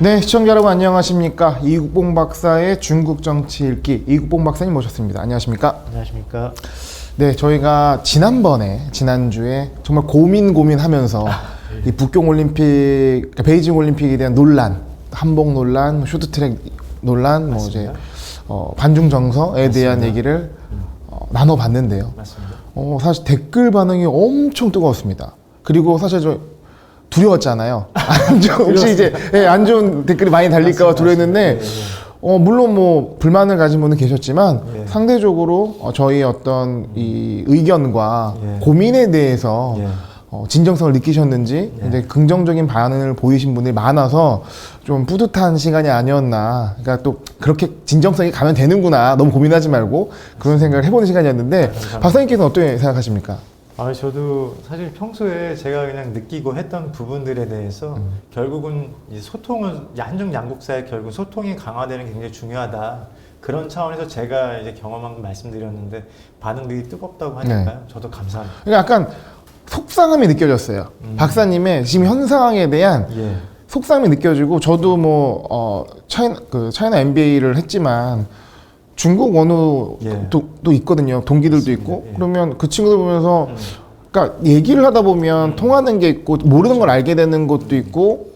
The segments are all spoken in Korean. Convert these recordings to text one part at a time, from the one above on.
네, 시청자 여러분 안녕하십니까. 이국봉 박사의 중국 정치 읽기 이국봉 박사님 모셨습니다. 안녕하십니까. 안녕하십니까. 네, 저희가 지난주에 정말 고민하면서 이 북경 올림픽, 그러니까 베이징 올림픽에 대한 논란, 한복 논란, 쇼트트랙 논란, 뭐 이제 반중 정서에 대한 얘기를 나눠봤는데요. 맞습니다. 사실 댓글 반응이 엄청 뜨거웠습니다. 그리고 사실 저 두려웠잖아요. 혹시 이제 안 좋은 댓글이 많이 달릴까봐 두려웠는데, 물론 뭐 불만을 가진 분은 계셨지만 상대적으로 저희 어떤 이 의견과 고민에 대해서 진정성을 느끼셨는지 이제 긍정적인 반응을 보이신 분들이 많아서 좀 뿌듯한 시간이 아니었나. 그러니까 또 그렇게 진정성이 가면 되는구나. 너무 고민하지 말고 그런 생각을 해보는 시간이었는데, 박사님께서는 어떻게 생각하십니까? 저도 사실 평소에 제가 그냥 느끼고 했던 부분들에 대해서 결국은 이제 소통은 한중 양국 사이 결국 소통이 강화되는 게 굉장히 중요하다. 그런 차원에서 제가 이제 경험한 거 말씀드렸는데 반응들이 뜨겁다고 하니까요. 저도 감사합니다. 그러니까 약간 속상함이 느껴졌어요. 박사님의 지금 현 상황에 대한 속상함이 느껴지고, 저도 뭐 차이나 MBA를 했지만 중국 언어도 있거든요. 동기들도 있고. 그러면 그 친구들 보면서 그러니까 얘기를 하다 보면 통하는 게 있고 모르는 걸 알게 되는 것도 있고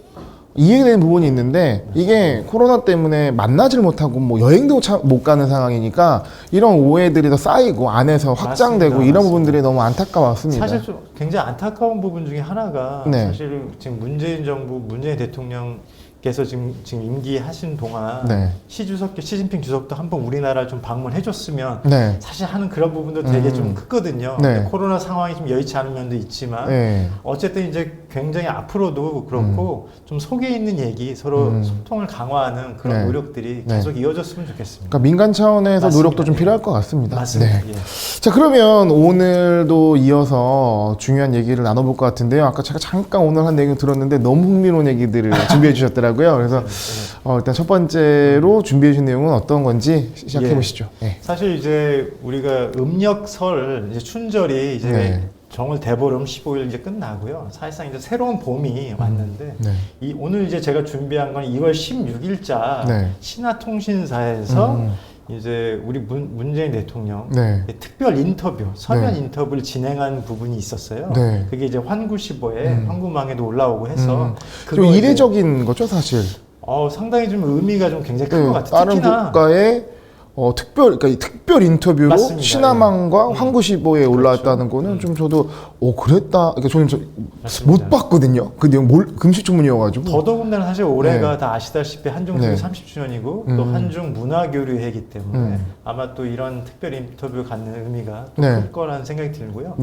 이해되는 부분이 있는데, 이게 코로나 때문에 만나지를 못하고 뭐 여행도 못 가는 상황이니까 이런 오해들이 더 쌓이고 안에서 확장되고 이런 부분들이 너무 안타까웠습니다. 사실 좀 굉장히 안타까운 부분 중에 하나가 사실 지금 문재인 정부, 문재인 대통령께서 지금 임기하신 동안 시진핑 주석도 한번 우리나라 좀 방문해줬으면 사실 하는 그런 부분도 되게 좀 크거든요. 코로나 상황이 좀 여의치 않은 면도 있지만 어쨌든 이제 굉장히 앞으로도 그렇고 좀 속에 있는 얘기, 서로 소통을 강화하는 그런 노력들이 계속 이어졌으면 좋겠습니다. 그러니까 민간 차원에서 노력도 좀 필요할 것 같습니다. 맞습니다. 자, 그러면 오늘도 이어서 중요한 얘기를 나눠볼 것 같은데요. 아까 제가 잠깐 오늘 한 얘기 들었는데 너무 흥미로운 얘기들을 준비해 주셨더라고요. 그래서 일단 첫 번째로 준비해 주신 내용은 어떤 건지 시작해 보시죠. 사실 이제 우리가 음력설 이제 춘절이 이제 정월 대보름 15일 이제 끝나고요. 사실상 이제 새로운 봄이 왔는데 오늘 이제 제가 준비한 건 2월 16일자 신화통신사에서 이제 우리 문재인 대통령 특별 인터뷰, 서면 인터뷰를 진행한 부분이 있었어요. 그게 이제 환구시보에 환구망에도 올라오고 해서 좀 이례적인 거죠, 사실. 상당히 좀 의미가 좀 굉장히 큰 것 같아요. 다른 국가의 그러니까 특별 인터뷰로 맞습니다. 신화망과 환구시보에 올라왔다는 거는 좀 저도 그랬다. 그러니까 저는 못 봤거든요. 그 내용 금시초문이어가지고. 더더군다나 사실 올해가 다 아시다시피 한중 교류 30주년이고 또 한중 문화교류회이기 때문에 아마 또 이런 특별 인터뷰 갖는 의미가 또 클 거라는 생각이 들고요.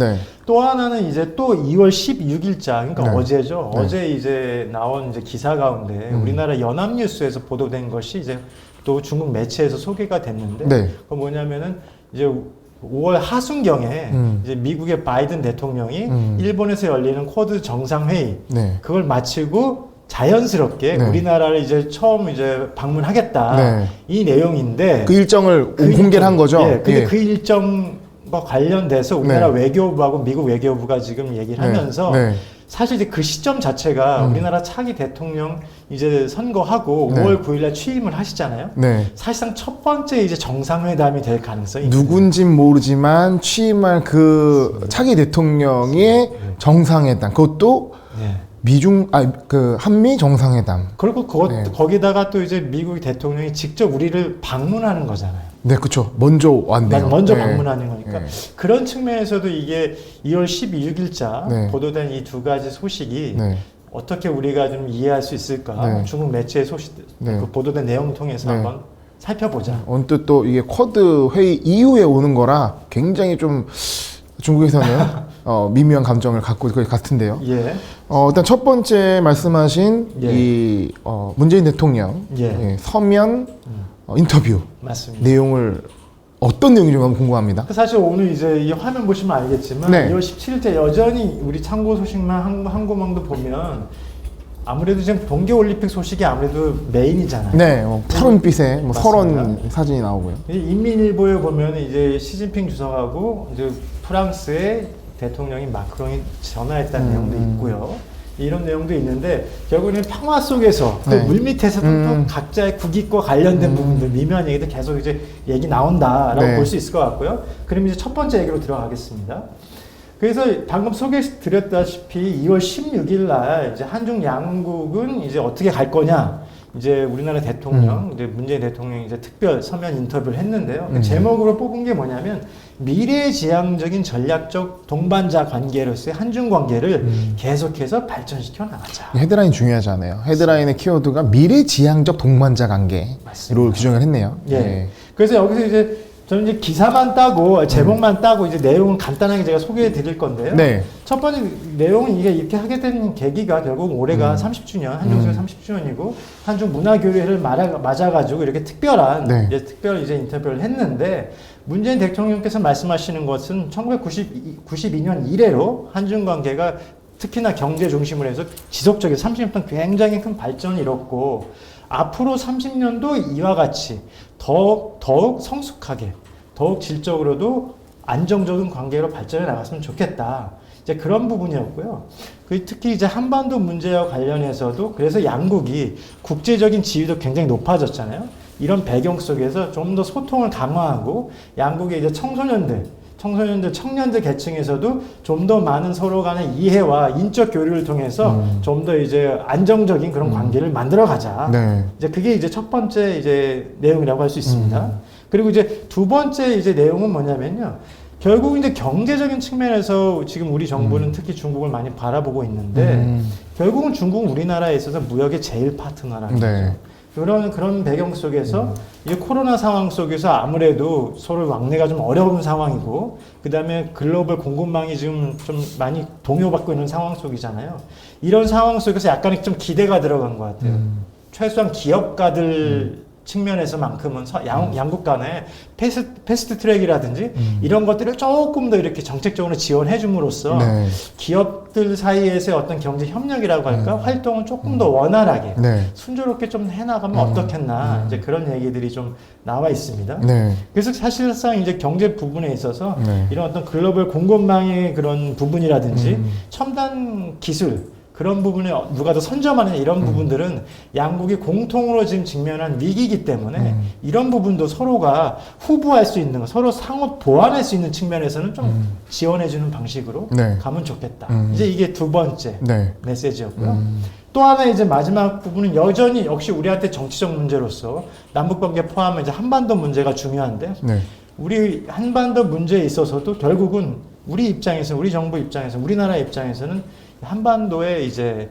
또 하나는 이제 또 2월 16일자, 그러니까 어제죠. 어제 이제 나온 이제 기사 가운데 우리나라 연합뉴스에서 보도된 것이 이제 또 중국 매체에서 소개가 됐는데, 그건 뭐냐면은 이제 5월 하순경에 이제 미국의 바이든 대통령이 일본에서 열리는 쿼드 정상회의 그걸 마치고 자연스럽게 우리나라를 이제 처음 이제 방문하겠다 이 내용인데, 그 일정을 공개를 한 거죠. 근데 그 일정과 관련돼서 우리나라 외교부하고 미국 외교부가 지금 얘기를 하면서 사실 이제 그 시점 자체가 우리나라 차기 대통령 이제 선거하고 5월 9일날 취임을 하시잖아요. 사실상 첫 번째 이제 정상회담이 될 가능성이 누군진 모르지만 취임할 그 차기 대통령의 정상회담, 그것도 한미 정상회담. 그리고 거기다가 또 이제 미국 대통령이 직접 우리를 방문하는 거잖아요. 그렇죠. 먼저 왔네요. 먼저 방문하는 거니까 그런 측면에서도 이게 2월 12일자 보도된 이 두 가지 소식이 어떻게 우리가 좀 이해할 수 있을까? 중국 매체의 소식, 그 보도된 내용 통해서 한번 살펴보자. 언뜻 또 이게 쿼드 회의 이후에 오는 거라 굉장히 좀 중국에서는 미묘한 감정을 갖고 있을 것 같은데요. 일단 첫 번째 말씀하신 이 문재인 대통령 서면 인터뷰 내용을 어떤 내용인지 너무 궁금합니다. 사실 오늘 이제 이 화면 보시면 알겠지만 2월 17일째 여전히 우리 참고 소식만 한국망도 보면 아무래도 지금 동계올림픽 소식이 아무래도 메인이잖아요. 푸른빛에 설원 사진이 나오고요. 인민일보에 보면 이제 시진핑 주석하고 이제 프랑스의 대통령인 마크롱이 전화했다는 내용도 있고요. 이런 내용도 있는데 결국에는 평화 속에서 그 네. 물밑에서도 또 각자의 국익과 관련된 부분들 미묘한 얘기도 계속 이제 얘기 나온다라고 네. 볼 수 있을 것 같고요. 그럼 이제 첫 번째 얘기로 들어가겠습니다. 그래서 방금 소개드렸다시피 2월 16일 날 이제 한중 양국은 이제 어떻게 갈 거냐. 이제 우리나라 대통령, 이제 문재인 대통령이 이제 특별 서면 인터뷰를 했는데요. 그 제목으로 뽑은 게 뭐냐면 미래지향적인 전략적 동반자 관계로서의 한중 관계를 계속해서 발전시켜 나가자. 헤드라인 중요하잖아요. 헤드라인의 키워드가 미래지향적 동반자 관계로 맞습니다. 규정을 했네요. 예. 네. 그래서 여기서 이제 저는 이제 기사만 따고 제목만 따고 이제 내용은 간단하게 제가 소개해 드릴 건데요. 네. 첫 번째 내용은 이게 이렇게 하게 된 계기가 결국 올해가 30주년, 한중수교 30주년이고 한중 문화교류를 맞아가지고 이렇게 특별한 네. 이제 특별 이제 인터뷰를 했는데 문재인 대통령께서 말씀하시는 것은 1992년 이래로 한중 관계가 특히나 경제 중심으로 해서 지속적인 30년 동안 굉장히 큰 발전을 이뤘고 앞으로 30년도 이와 같이 더욱 성숙하게, 더욱 질적으로도 안정적인 관계로 발전해 나갔으면 좋겠다. 이제 그런 부분이었고요. 특히 이제 한반도 문제와 관련해서도 그래서 양국이 국제적인 지위도 굉장히 높아졌잖아요. 이런 배경 속에서 좀 더 소통을 강화하고 양국의 이제 청년들, 청년들 계층에서도 좀 더 많은 서로 간의 이해와 인적 교류를 통해서 좀 더 이제 안정적인 그런 관계를 만들어 가자. 네. 이제 그게 이제 첫 번째 이제 내용이라고 할 수 있습니다. 그리고 이제 두 번째 이제 내용은 뭐냐면요. 결국 이제 경제적인 측면에서 지금 우리 정부는 특히 중국을 많이 바라보고 있는데 결국은 중국은 우리나라에 있어서 무역의 제일 파트너라는 네. 거죠. 그런 배경 속에서 이 코로나 상황 속에서 아무래도 서로 왕래가 좀 어려운 상황이고 그 다음에 글로벌 공급망이 지금 좀 많이 동요받고 있는 상황 속이잖아요. 이런 상황 속에서 약간의 좀 기대가 들어간 것 같아요. 최소한 기업가들 측면에서만큼은 양국 간에 패스트 트랙이라든지 이런 것들을 조금 더 이렇게 정책적으로 지원해 줌으로써 네. 기업들 사이에서의 어떤 경제 협력이라고 할까 활동은 조금 더 원활하게 네. 순조롭게 좀 해나가면 어떻겠나 이제 그런 얘기들이 좀 나와 있습니다. 네. 그래서 사실상 이제 경제 부분에 있어서 네. 이런 어떤 글로벌 공급망의 그런 부분이라든지 첨단 기술 그런 부분에 누가 더 선점하느냐 이런 부분들은 양국이 공통으로 지금 직면한 위기이기 때문에 이런 부분도 서로가 후보할 수 있는 거, 서로 상호 보완할 수 있는 측면에서는 좀 지원해주는 방식으로 네. 가면 좋겠다. 이제 이게 두 번째 네. 메시지였고요. 또 하나 이제 마지막 부분은 여전히 역시 우리한테 정치적 문제로서 남북관계 포함해 이제 한반도 문제가 중요한데 네. 우리 한반도 문제에 있어서도 결국은 우리 입장에서 우리 정부 입장에서 우리나라 입장에서는 한반도의 이제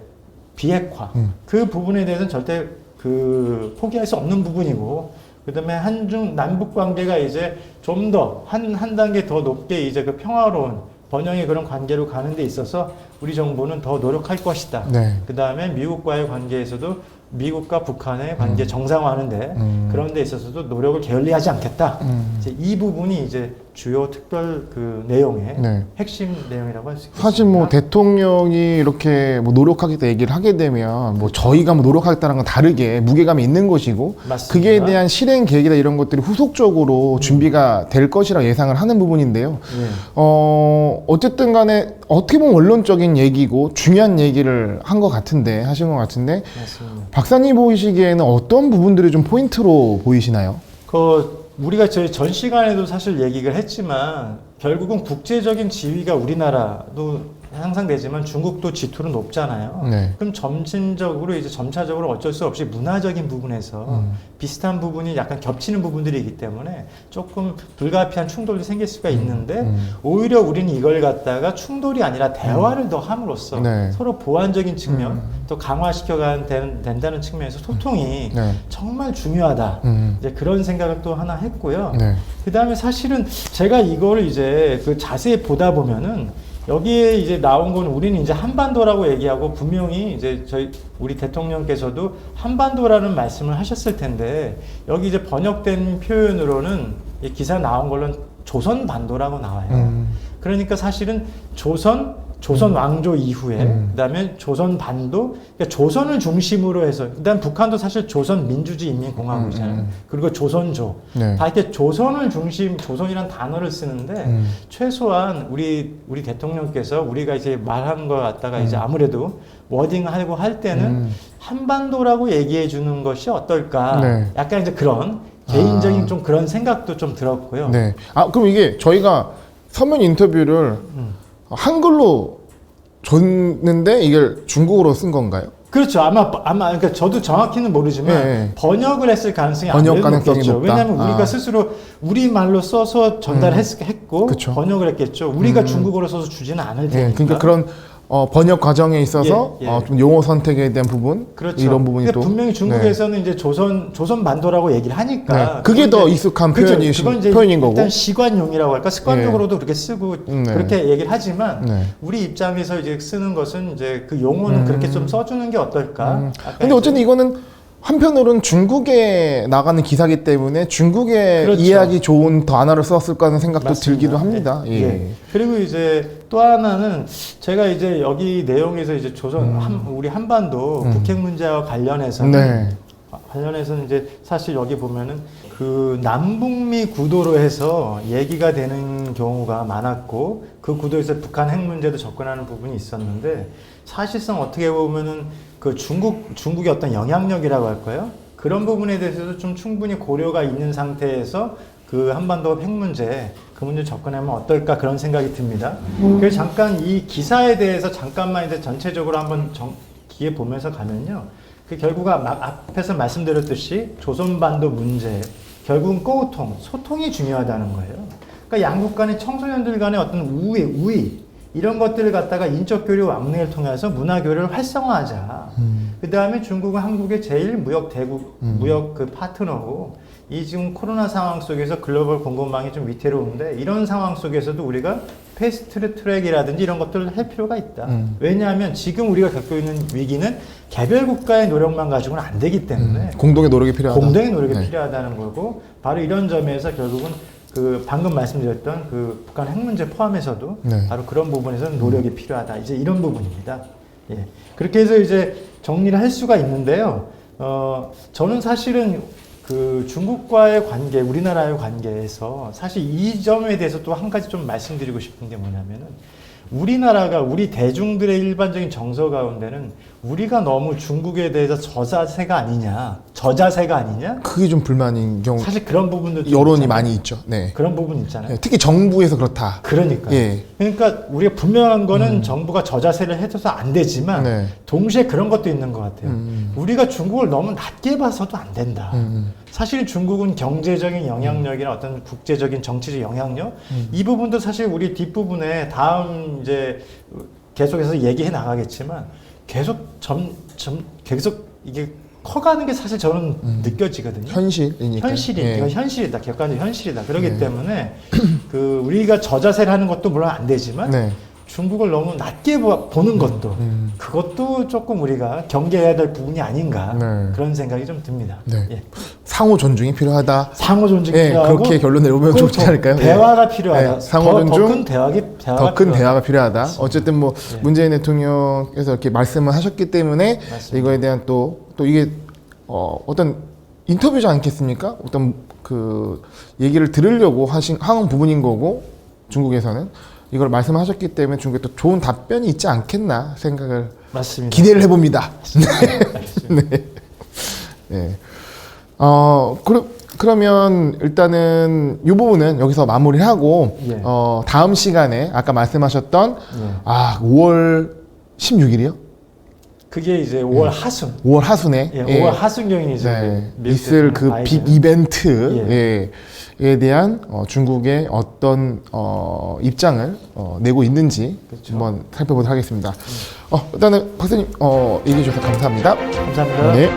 비핵화 그 부분에 대해서는 절대 그 포기할 수 없는 부분이고 그다음에 한중 남북 관계가 이제 좀 더 한 단계 더 높게 이제 그 평화로운 번영의 그런 관계로 가는 데 있어서 우리 정부는 더 노력할 것이다. 네. 그다음에 미국과의 관계에서도 미국과 북한의 관계 정상화하는데 그런 데 있어서도 노력을 게을리하지 않겠다. 이제 이 부분이 이제 주요 특별 그 내용의 네. 핵심 내용이라고 할 수 있겠습니다. 사실 뭐 대통령이 이렇게 뭐 노력하겠다 얘기를 하게 되면 뭐 저희가 뭐 노력하겠다는 건 다르게 무게감이 있는 것이고 맞습니다. 그에 대한 실행 계획이나 이런 것들이 후속적으로 준비가 될 것이라 예상을 하는 부분인데요. 네. 어쨌든 간에 어떻게 보면 원론적인 얘기고 중요한 얘기를 한 것 같은데 하신 것 같은데 맞습니다. 박사님 보이시기에는 어떤 부분들이 좀 포인트로 보이시나요? 우리가 저희 전 시간에도 사실 얘기를 했지만 결국은 국제적인 지위가 우리나라도 상상되지만 중국도 지투는 높잖아요. 네. 그럼 점차적으로 어쩔 수 없이 문화적인 부분에서 비슷한 부분이 약간 겹치는 부분들이기 때문에 조금 불가피한 충돌이 생길 수가 있는데 오히려 우리는 이걸 갖다가 충돌이 아니라 대화를 더 함으로써 네. 서로 보완적인 측면 또 강화시켜가야 된다는 측면에서 소통이 네. 정말 중요하다. 이제 그런 생각을 또 하나 했고요. 네. 그 다음에 사실은 제가 이거를 이제 그 자세히 보다 보면은 여기에 이제 나온 건 우리는 이제 한반도라고 얘기하고 분명히 이제 우리 대통령께서도 한반도라는 말씀을 하셨을 텐데 여기 이제 번역된 표현으로는 이 기사 나온 걸로는 조선반도라고 나와요. 그러니까 사실은 조선 조선 왕조 이후에 그다음에 조선 반도, 그러니까 조선을 중심으로 해서, 일단 북한도 사실 조선 민주주의인민공화국이잖아요. 그리고 조선조, 네. 다 이렇게 조선을 중심, 조선이란 단어를 쓰는데 최소한 우리 대통령께서 우리가 이제 말한 거 갖다가 이제 아무래도 워딩하고 할 때는 한반도라고 얘기해 주는 것이 어떨까? 네. 약간 이제 그런 개인적인 좀 그런 생각도 좀 들었고요. 네. 아, 그럼 이게 저희가 서면 인터뷰를 한글로 줬는데 이걸 중국어로 쓴 건가요? 그렇죠. 아마 그러니까 저도 정확히는 모르지만 네. 번역을 했을 가능성이 번역 아무래도 가능성이 높겠죠. 높다. 왜냐하면 우리가 스스로 우리 말로 써서 전달했고 그쵸. 번역을 했겠죠. 우리가 중국어로 써서 주지는 않을 테니까. 예, 그러니까 그런 번역 과정에 있어서 예, 예. 좀 용어 선택에 대한 부분, 그렇죠. 이런 부분이 그러니까 또 분명히 중국에서는 이제 조선 반도라고 얘기를 하니까 네. 그게 더 그건 이제- 익숙한 그렇죠. 표현이 그건 이제 표현인 거고. 일단 시관용이라고 할까 습관적으로도 그렇게 쓰고 네. 그렇게 얘기를 하지만 네. 우리 입장에서 이제 쓰는 것은 이제 그 용어는 그렇게 좀 써주는 게 어떨까. 약간 근데 어쨌든 이거는 한편으로는 중국에 나가는 기사기 때문에 중국에 그렇죠. 이해하기 좋은 단어를 썼을까 하는 생각도 맞습니다. 들기도 합니다. 예. 예. 예. 그리고 이제 또 하나는 제가 이제 여기 내용에서 이제 우리 한반도 북핵 문제와 관련해서는 네. 관련해서는 이제 사실 여기 보면은 그 남북미 구도로 해서 얘기가 되는 경우가 많았고 그 구도에서 북한 핵 문제도 접근하는 부분이 있었는데 사실상 어떻게 보면은 그 중국의 어떤 영향력이라고 할까요? 그런 부분에 대해서도 좀 충분히 고려가 있는 상태에서 그 한반도 핵 문제, 그 문제 접근하면 어떨까 그런 생각이 듭니다. 그래서 잠깐 이 기사에 대해서 잠깐만 이제 전체적으로 한번 기회 보면서 가면요. 그 결국 앞에서 말씀드렸듯이 조선반도 문제, 결국은 소통이 중요하다는 거예요. 그러니까 양국 간의 청소년들 간의 어떤 우위 이런 것들을 갖다가 인적 교류 왕래를 통해서 문화 교류를 활성화하자. 그 다음에 중국은 한국의 제일 무역 그 파트너고 이 지금 코로나 상황 속에서 글로벌 공급망이 좀 위태로운데 이런 상황 속에서도 우리가 패스트 트랙이라든지 이런 것들을 할 필요가 있다. 왜냐하면 지금 우리가 겪고 있는 위기는 개별 국가의 노력만 가지고는 안 되기 때문에 공동의 노력이 필요하다. 공동의 노력이 네. 필요하다는 거고 바로 이런 점에서 결국은 그 방금 말씀드렸던 그 북한 핵 문제 포함해서도 네. 바로 그런 부분에서는 노력이 필요하다. 이제 이런 부분입니다. 예. 그렇게 해서 이제 정리를 할 수가 있는데요. 저는 사실은 그 중국과의 관계, 우리나라의 관계에서 사실 이 점에 대해서 또 한 가지 좀 말씀드리고 싶은 게 뭐냐면은 우리나라가 우리 대중들의 일반적인 정서 가운데는 우리가 너무 중국에 대해서 저자세가 아니냐. 그게 좀 불만인 경우 사실 그런 부분도 좀 여론이 있잖아요. 많이 있죠. 네. 그런 부분 있잖아요. 네, 특히 정부에서 그렇다. 그러니까. 예. 그러니까 우리가 분명한 거는 정부가 저자세를 해줘서 안 되지만 네. 동시에 그런 것도 있는 것 같아요. 우리가 중국을 너무 낮게 봐서도 안 된다. 사실 중국은 경제적인 영향력이나 어떤 국제적인 정치적 영향력 이 부분도 사실 우리 뒷부분에 다음 이제 계속해서 얘기해 나가겠지만 계속 계속 이게 커가는 게 사실 저는 느껴지거든요. 현실이니까. 현실이 이건 현실이다. 객관적 현실이다. 그렇기 네. 때문에 그 우리가 저자세를 하는 것도 물론 안 되지만 네. 중국을 너무 낮게 보는 것도 그것도 조금 우리가 경계해야 될 부분이 아닌가 네. 그런 생각이 좀 듭니다. 네. 예. 상호 존중이 필요하다. 상호 존중이 예, 필요하고 그렇게 결론 내려오면 또 좋지 않을까요? 대화가 필요하다. 예, 상호 존중, 더 큰 더 큰 대화가 필요하다. 맞습니다. 어쨌든 뭐 예. 문재인 대통령께서 이렇게 말씀을 하셨기 때문에 맞습니다. 이거에 대한 또 이게 어떤 인터뷰지 않겠습니까? 어떤 그 얘기를 들으려고 하신 부분인 거고 중국에서는 이걸 말씀하셨기 때문에 중국에 또 좋은 답변이 있지 않겠나 생각을 맞습니다. 기대를 해봅니다. 네. 네. 그러면 일단은 이 부분은 여기서 마무리를 하고 예. 다음 시간에 아까 말씀하셨던 예. 5월 16일이요? 그게 이제 5월 하순. 5월 하순에 예, 5월 하순경이 이제 네, 미국 있을 그 바이든. 빅 이벤트에 대한 중국의 어떤 입장을 내고 있는지 그렇죠. 한번 살펴보도록 하겠습니다. 일단은 박사님 얘기해 주셔서 감사합니다. 감사합니다. 네.